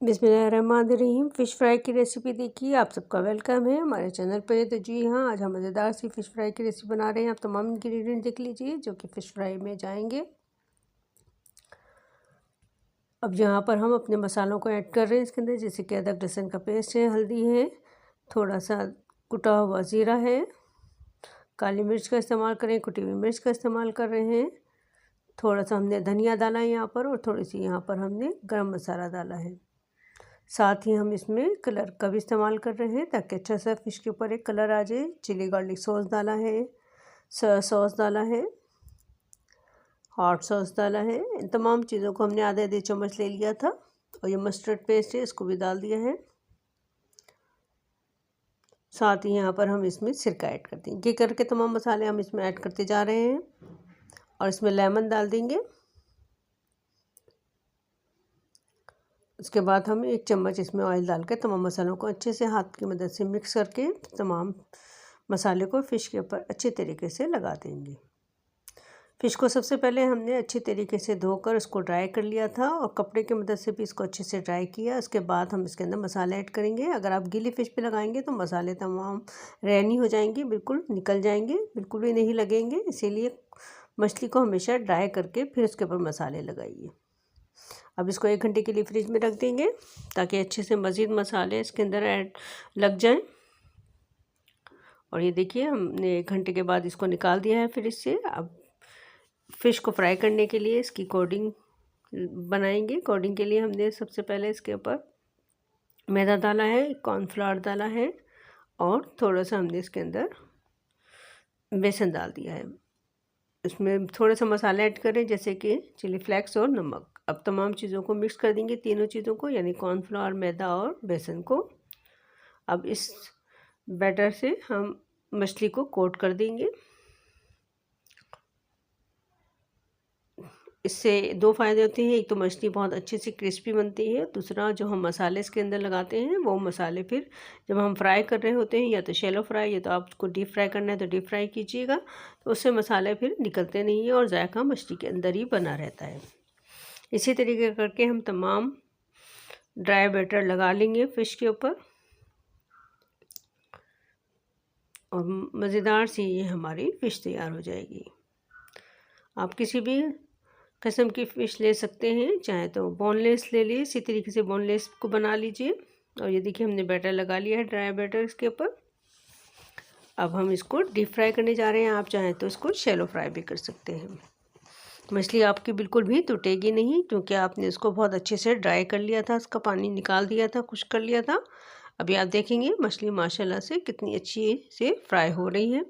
बिस्मिल्लाहिर्रहमानिर्रहीम। Fish fry की recipe देखिए। आप सबका वेलकम है हमारे चैनल पर। तो जी हाँ, आज हम मज़ेदार सी फ़िश फ्राई की रेसिपी बना रहे हैं। आप तमाम इंग्रेडिएंट देख लीजिए जो कि फ़िश फ्राई में जाएंगे। अब यहाँ पर हम अपने मसालों को ऐड कर रहे हैं इसके अंदर, जैसे कि अदरक लहसुन का पेस्ट है, हल्दी है, थोड़ा सा कुटा हुआ ज़ीरा है, काली मिर्च का इस्तेमाल करें, कुटी हुई मिर्च का इस्तेमाल कर रहे हैं, थोड़ा सा हमने धनिया डाला है यहाँ पर, और थोड़ी सी यहाँ पर हमने गरम मसाला डाला है। साथ ही हम इसमें कलर का भी इस्तेमाल कर रहे हैं ताकि अच्छा सा फ़िश के ऊपर एक कलर आ जाए। चिली गार्लिक सॉस डाला है, सोया सॉस डाला है, हॉट सॉस डाला है। इन तमाम चीज़ों को हमने आधे आधे चम्मच ले लिया था। और ये मस्टर्ड पेस्ट है, इसको भी डाल दिया है। साथ ही यहाँ पर हम इसमें सिरका ऐड कर देंगे। ये करके तमाम मसाले हम इसमें ऐड करते जा रहे हैं। और इसमें लेमन डाल देंगे। उसके बाद हम 1 चम्मच इसमें ऑयल डाल कर तमाम मसालों को अच्छे से हाथ की मदद से मिक्स करके तमाम मसाले को फ़िश के ऊपर अच्छे तरीके से लगा देंगे। फ़िश को सबसे पहले हमने अच्छे तरीके से धोकर उसको ड्राई कर लिया था, और कपड़े की मदद से भी इसको अच्छे से ड्राई किया। उसके बाद हम इसके अंदर मसाले ऐड करेंगे। अगर आप गीली फ़िश पे लगाएंगे तो मसाले तमाम रैनी हो जाएंगे, बिल्कुल निकल जाएंगे, बिल्कुल भी नहीं लगेंगे। इसीलिए मछली को हमेशा ड्राई करके फिर उसके ऊपर मसाले लगाइए। अब इसको 1 घंटे के लिए फ्रिज में रख देंगे ताकि अच्छे से मज़ीद मसाले इसके अंदर ऐड लग जाएं। और ये देखिए, हमने 1 घंटे के बाद इसको निकाल दिया है फ्रिज से। अब फ़िश को फ्राई करने के लिए इसकी कोटिंग बनाएंगे। कोटिंग के लिए हमने सबसे पहले इसके ऊपर मैदा डाला है, कॉर्नफ्लावर डाला है, और थोड़ा सा हमने इसके अंदर बेसन डाल दिया है। इसमें थोड़ा सा मसाला ऐड करें, जैसे कि चिली फ्लेक्स और नमक। अब तमाम चीज़ों को मिक्स कर देंगे, तीनों चीज़ों को, यानी कॉर्नफ्लावर, मैदा और बेसन को। अब इस बैटर से हम मछली को कोट कर देंगे। इससे 2 फ़ायदे होते हैं। एक तो मछली बहुत अच्छे से क्रिस्पी बनती है, दूसरा जो हम मसाले इसके अंदर लगाते हैं वो मसाले फिर जब हम फ्राई कर रहे होते हैं, या तो शैलो फ्राई या तो आपको डीप फ्राई करना है तो डीप फ्राई कीजिएगा, तो उससे मसाले फिर निकलते नहीं हैं और जायका मछली के अंदर ही बना रहता है। इसी तरीके करके हम तमाम ड्राई बैटर लगा लेंगे फ़िश के ऊपर, और मज़ेदार सी ये हमारी फ़िश तैयार हो जाएगी। आप किसी भी किस्म की फ़िश ले सकते हैं, चाहे तो बोनलेस ले लीजिए, इसी तरीके से बोनलेस को बना लीजिए। और ये देखिए, हमने बैटर लगा लिया है, ड्राई बैटर इसके ऊपर। अब हम इसको डीप फ्राई करने जा रहे हैं। आप चाहें तो इसको शैलो फ्राई भी कर सकते हैं। मछली आपकी बिल्कुल भी टूटेगी नहीं, क्योंकि आपने इसको बहुत अच्छे से ड्राई कर लिया था, इसका पानी निकाल दिया था, खुश्क कर लिया था। अभी आप देखेंगे मछली माशाल्लाह से कितनी अच्छी से फ्राई हो रही है,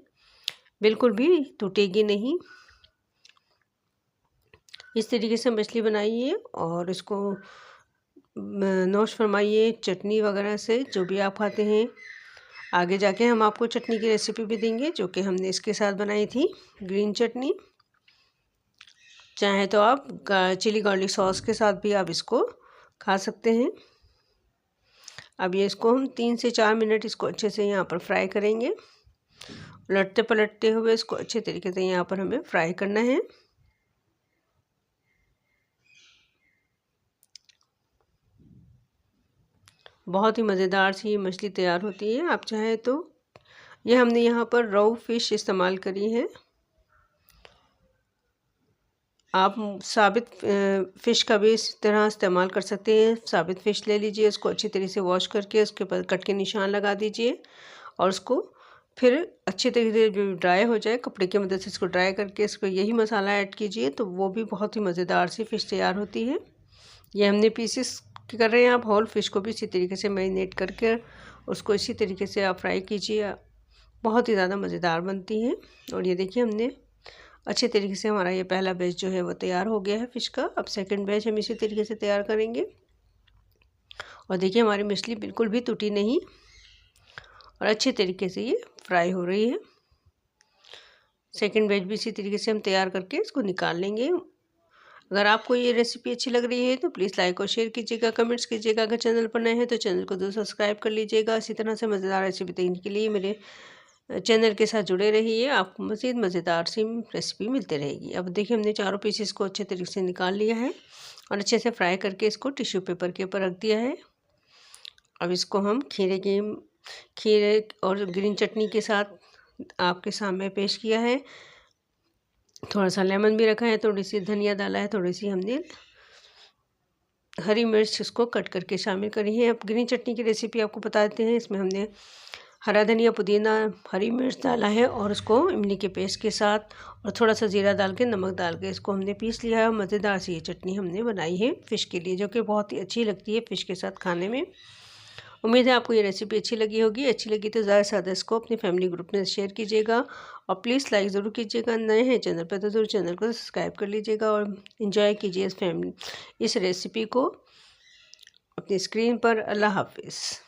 बिल्कुल भी टूटेगी नहीं। इस तरीके से मछली बनाइए और इसको नोश फरमाइए चटनी वगैरह से, जो भी आप खाते हैं। आगे जाके हम आपको चटनी की रेसिपी भी देंगे, जो कि हमने इसके साथ बनाई थी, ग्रीन चटनी। चाहे तो आप चिली गार्लिक सॉस के साथ भी आप इसको खा सकते हैं। अब ये इसको हम 3 से 4 मिनट इसको अच्छे से यहाँ पर फ्राई करेंगे। उलटते पलटते हुए इसको अच्छे तरीके से यहाँ पर हमें फ्राई करना है। बहुत ही मज़ेदार सी ये मछली तैयार होती है। आप चाहें तो ये हमने यहाँ पर रो फिश इस्तेमाल करी है। आप साबित फ़िश का भी इस तरह इस्तेमाल कर सकते हैं। साबित फ़िश ले लीजिए, उसको अच्छी तरह से वॉश करके उसके ऊपर कट के निशान लगा दीजिए, और उसको फिर अच्छी तरीके से जो ड्राई हो जाए, कपड़े की मदद से इसको ड्राई करके इस पर यही मसाला ऐड कीजिए, तो वो भी बहुत ही मज़ेदार सी फ़िश तैयार होती है। ये हमने पीसेस कर रहे हैं। आप होल फ़िश को भी इसी तरीके से मैरिनेट करके उसको इसी तरीके से आप फ्राई कीजिए, बहुत ही ज़्यादा मज़ेदार बनती हैं। और ये देखिए, हमने अच्छे तरीके से हमारा ये पहला बैच जो है वो तैयार हो गया है फ़िश का। अब सेकंड बैच हम इसी तरीके से तैयार करेंगे। और देखिए, हमारी मछली बिल्कुल भी टूटी नहीं और अच्छे तरीके से ये फ्राई हो रही है। सेकंड बैच भी इसी तरीके से हम तैयार करके इसको निकाल लेंगे। अगर आपको ये रेसिपी अच्छी लग रही है तो प्लीज़ लाइक और शेयर कीजिएगा, कमेंट्स कीजिएगा। अगर चैनल पर नए हैं तो चैनल को ज़रूर सब्सक्राइब कर लीजिएगा। इसी तरह से मज़ेदार रेसिपी देखने के लिए मेरे चैनल के साथ जुड़े रहिए, आपको मज़ीद मज़ेदार सी रेसिपी मिलती रहेगी। अब देखिए, हमने चारों पीसेस को अच्छे तरीके से निकाल लिया है, और अच्छे से फ्राई करके इसको टिश्यू पेपर के ऊपर रख दिया है। अब इसको हम खीरे और ग्रीन चटनी के साथ आपके सामने पेश किया है। थोड़ा सा लेमन भी रखा है, थोड़ी सी धनिया डाला है, थोड़ी सी हमने हरी मिर्च इसको कट करके शामिल करी है। अब ग्रीन चटनी की रेसिपी आपको बता देते हैं। इसमें हमने हरा धनिया, पुदीना, हरी मिर्च डाला है और उसको इमली के पेस्ट के साथ और थोड़ा सा जीरा डाल के, नमक डाल के इसको हमने पीस लिया है। मज़ेदार सी ये चटनी हमने बनाई है फ़िश के लिए, जो कि बहुत ही अच्छी लगती है फ़िश के साथ खाने में। उम्मीद है आपको ये रेसिपी अच्छी लगी होगी। अच्छी लगी तो ज़्यादा से ज़्यादा इसको अपनी फैमिली ग्रुप में शेयर कीजिएगा और प्लीज़ लाइक ज़रूर कीजिएगा। नए हैं चैनल पर तो ज़रूर चैनल को सब्सक्राइब कर लीजिएगा और इन्जॉय कीजिए इस रेसिपी को अपनी स्क्रीन पर। अल्लाह हाफिज़।